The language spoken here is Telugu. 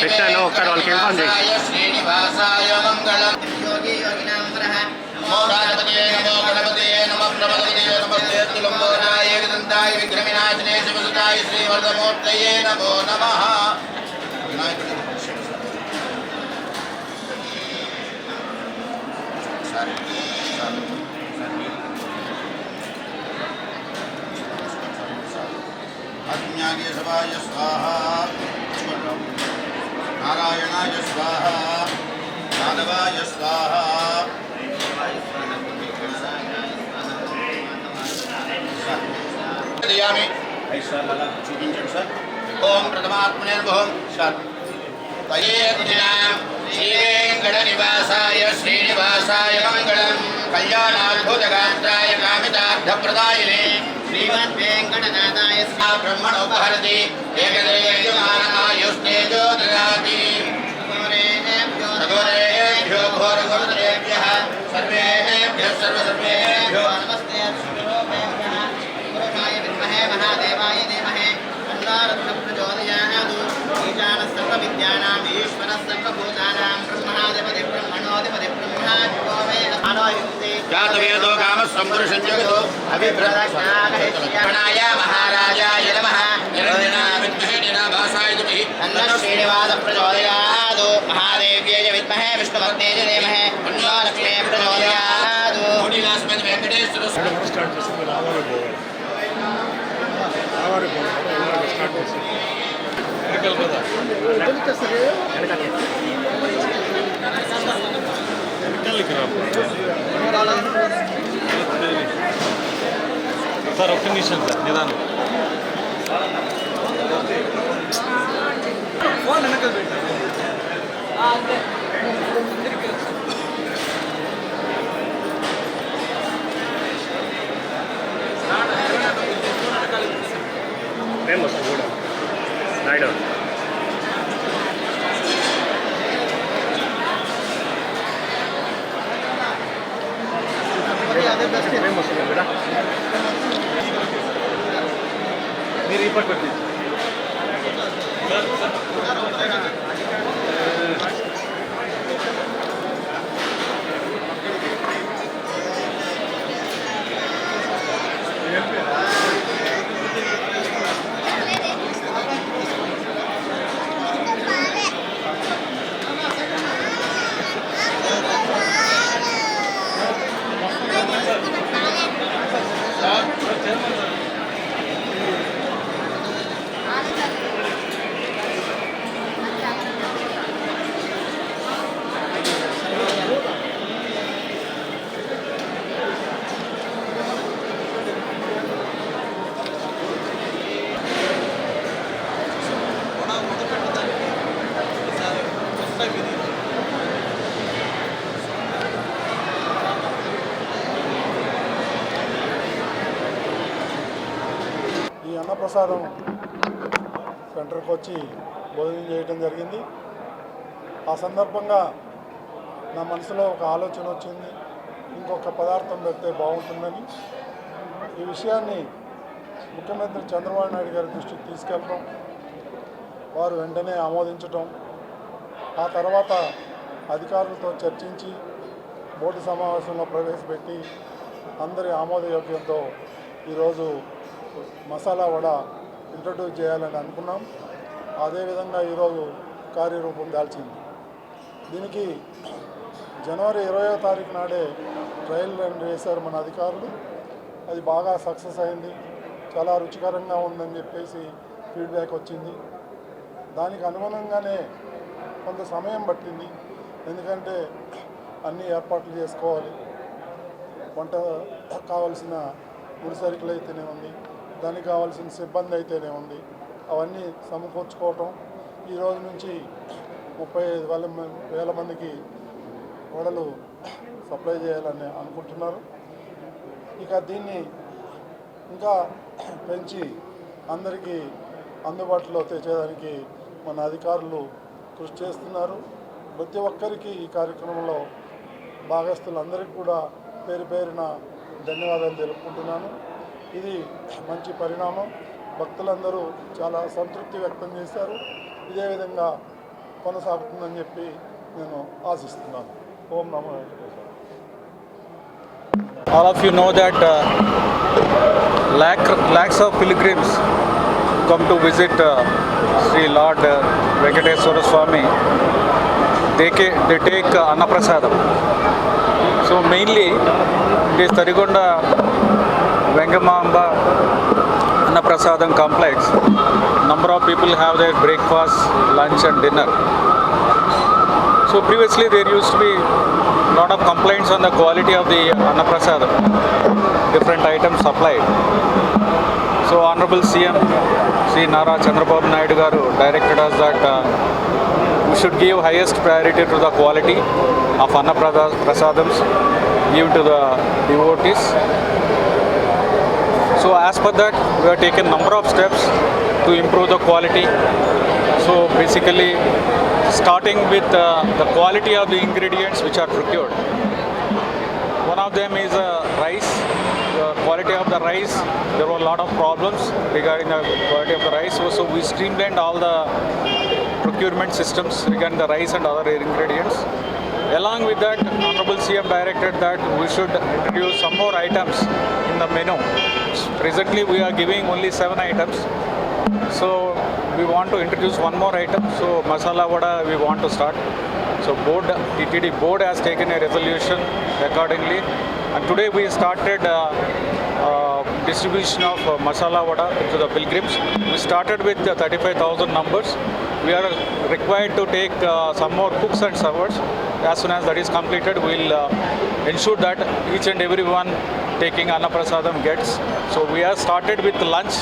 పెట్టాను ఒక్కడు వాళ్ళకి ఇన్ఫార్మ్ చేసి శ్రీనివాసాయ మంగళం యోగి యోగినాం వరః నమో రాజపతయే నమో గణపతయే నమః ప్రమదయే నమస్తే తులంబోనాయ విదంతాయ విఘ్నవినాశనే శివసుతాయ శ్రీవర్ధమూర్తయే నమో నమః. అజ్ఞాగేశవాయ స్వాహా, నారాయణాయ స్వాహా, మాధవాయ స్వాహా. చూపించండి సార్. ఓం ప్రథమాత్మనే నమః. సార్ శ్రీవేంకట నివాసాయ శ్రీనివాసాయ మంగళం కళ్యాణాద్భుతగాత్రాయ కామితార్థప్రదాయినే శ్రీమద్వేంకటనాథాయ బ్రహ్మణోపహరతి ఏకదేయమానమాయుస్తేజో దదాతి. ఘోరేభ్యో ఘోరఘోరేభ్యః సర్వేభ్యః సర్వసర్వేభ్యో నమస్తే. పురుషాయ విద్మహే మహాదేవాయ ధీమహి తన్నో ప్రచోదయాత్. ఈశానः సర్వవిద్యానాం ఈశ్వరः సర్వభూతానాం బ్రహ్మణాధిపతి బ్రహ్మణోధిపతి బ్రహ్మా అనోయుక్తి జాతవేదో కామస్వం పురుషం జగతో అభిప్రదక్షిణాయ మహారాజాయ నమః. తన్నో శ్రీనివాస ప్రచోదయాత్. మహాదేవ్యై విద్మహే విష్ణుపత్నే ధీమహి తన్నో లక్ష్మీ ప్రచోదయాత్. వెంకటేశ్వర సార్ ఒక్క నిమిషం సార్ నిదానం. ఫేమస్ కూడా నాయుడు ఫేమస్ కూడా మీరు ఈ పట్టు పెట్టి అన్నప్రసాదం సెంటర్కి వచ్చి భోజనం చేయడం జరిగింది. ఆ సందర్భంగా నా మనసులో ఒక ఆలోచన వచ్చింది, ఇంకొక పదార్థం పెడితే బాగుంటుందని. ఈ విషయాన్ని ముఖ్యమంత్రి చంద్రబాబు నాయుడు గారి దృష్టికి తీసుకెళ్ళడం, వారు వెంటనే ఆమోదించటం, ఆ తర్వాత అధికారులతో చర్చించి బోర్డు సమావేశంలో ప్రవేశపెట్టి అందరి ఆమోదయోగ్యంతో ఈరోజు మసాలా వడ ఇంట్రడ్యూస్ చేయాలని అనుకున్నాం. అదేవిధంగా ఈరోజు కార్యరూపం దాల్చింది. దీనికి జనవరి 20వ తారీఖు నాడే ట్రయల్ రన్ వేశారు మన అధికారులు. అది బాగా సక్సెస్ అయింది, చాలా రుచికరంగా ఉందని చెప్పేసి ఫీడ్బ్యాక్ వచ్చింది. దానికి అనుగుణంగానే కొంత సమయం పట్టింది, ఎందుకంటే అన్ని ఏర్పాట్లు చేసుకోవాలి. వంట కావాల్సిన ముడిసరుకులు అయితేనే ఉంది, దానికి కావాల్సిన సిబ్బంది అయితేనే ఉంది, అవన్నీ సమకూర్చుకోవటం. ఈరోజు నుంచి 35,000 మందికి వడలు సప్లై చేయాలని అనుకుంటున్నారు. ఇక దీన్ని ఇంకా పెంచి అందరికీ అందుబాటులో తెచ్చేదానికి మన అధికారులు కృషి చేస్తున్నారు. ప్రతి ఒక్కరికి ఈ కార్యక్రమంలో భాగస్తులందరికీ కూడా పేరు పేరున ధన్యవాదాలు తెలుపుకుంటున్నాను. ఇది మంచి పరిణామం. భక్తులందరూ చాలా సంతృప్తి వ్యక్తం చేశారు. ఇదే విధంగా కొనసాగుతుందని చెప్పి నేను ఆశిస్తున్నాను. ఓం నమో Venkateswara. All of you know that lakhs of pilgrims come to visit Sri Lord Venkateswara Swami. They take Annaprasadam. So mainly this Tarigonda Vengamamba Annaprasadam complex, number of people have their breakfast, lunch and dinner. So previously there used to be lot of complaints on the quality of the Annaprasadam, different items supplied. So Honorable CM Sri Nara Chandrababu Naidu garu directed us that we should give highest priority to the quality of Annaprasadams given to the devotees. So as per that, we have taken number of steps to improve the quality. So basically, starting with the quality of the ingredients which are procured. One of them is rice. The quality of the rice, there were a lot of problems regarding the quality of the rice. So we streamlined all the procurement systems regarding the rice and other ingredients. Along with that, Honorable CM directed that we should introduce some more items in the menu. Presently, we are giving only 7 items. So we want to introduce one more item. So masala vada we want to start. So TTD board has taken a resolution accordingly. And today we started distribution of masala vada to the pilgrims. We started with 35,000 numbers. We are required to take some more cooks and servers. As soon as that is completed, we will ensure that each and everyone taking Annaprasadam gets. So we have started with lunch.